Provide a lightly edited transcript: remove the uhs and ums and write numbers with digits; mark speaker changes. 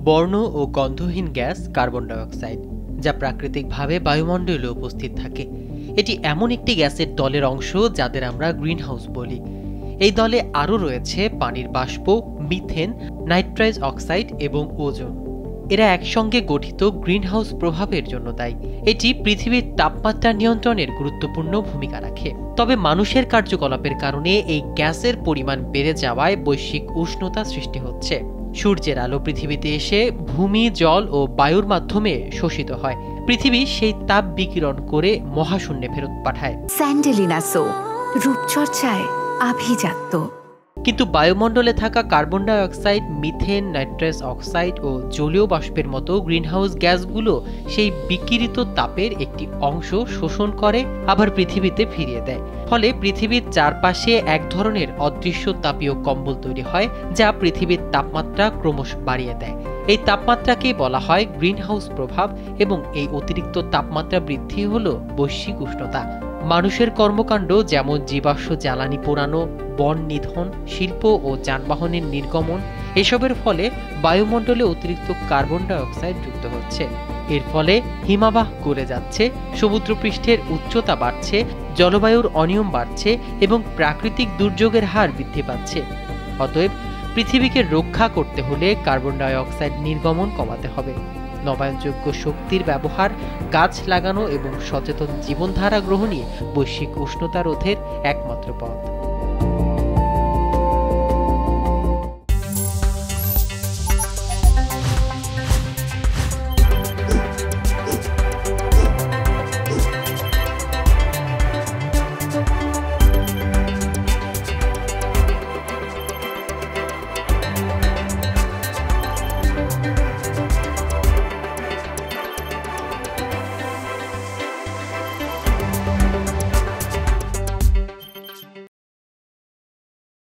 Speaker 1: বর্ণ ও গন্ধহীন gas carbon dioxide, যা প্রাকৃতিকভাবে বায়ুমণ্ডলে উপস্থিত থাকে। এটি এমন একটি গ্যাসের দলের অংশ যাদের আমরা গ্রিনহাউস বলি। এই দলে আরও রয়েছে পানির বাষ্প, মিথেন, নাইট্রাস অক্সাইড এবং ওজোন। এরা একসঙ্গে গঠিত গ্রিনহাউস প্রভাবের জন্য দায়ী। এটি পৃথিবীর তাপমাত্রা নিয়ন্ত্রণের গুরুত্বপূর্ণ ভূমিকা রাখে। তবে মানুষের কার্যকলাপের কারণে এই গ্যাসের পরিমাণ বেড়ে যাওয়ায় বৈশ্বিক উষ্ণতা সৃষ্টি হচ্ছে। সূর্যের আলো পৃথিবীতে এসে ভূমি, জল ও বায়ুর মাধ্যমে শোষিত হয়। পৃথিবী সেই তাপ বিকিরণ করে মহাশূন্যে ফেরত পাঠায়।
Speaker 2: স্যান্ডেলিনা সো, রূপচর্চায় আভিজাত্য।
Speaker 1: কিন্তু বায়ুমণ্ডলে থাকা carbon dioxide, methane, nitrous oxide ও জলীয় বাষ্পের মতো গ্রিনহাউস গ্যাসগুলো সেই বিকিরিত তাপের একটি অংশ শোষণ করে আবার পৃথিবীতে ফিরিয়ে দেয়। ফলে পৃথিবীর চারপাশে এক ধরনের অদৃশ্য তাপীয় কম্বল তৈরি হয়, যা পৃথিবীর তাপমাত্রা ক্রমশ বাড়িয়ে দেয়। এই তাপমাত্রাকেই বলা হয় গ্রিনহাউস প্রভাব, এবং এই অতিরিক্ত তাপমাত্রা বৃদ্ধি হলো বৈশ্বিক উষ্ণতা। মানুষের কর্মকাণ্ড, যেমন জীবাশ্ম জ্বালানি পোড়ানো, বন নিধন, শিল্প ও যানবাহনের নির্গমন, এসবের ফলে বায়ুমণ্ডলে অতিরিক্ত কার্বন ডাইঅক্সাইড যুক্ত হচ্ছে। এর ফলে হিমাবাহ গলে যাচ্ছে, সমুদ্রপৃষ্ঠের উচ্চতা বাড়ছে, জলবায়ুর অনিয়ম বাড়ছে এবং প্রাকৃতিক দুর্যোগের হার বৃদ্ধি পাচ্ছে। অতএব পৃথিবীকে রক্ষা করতে হলে কার্বন ডাইঅক্সাইড নির্গমন কমাতে হবে। নবায়নযোগ্য শক্তির ব্যবহার, গাছ লাগানো এবং সচেতন জীবনধারা গ্রহণই বৈশ্বিক উষ্ণতা রোধের একমাত্র পথ।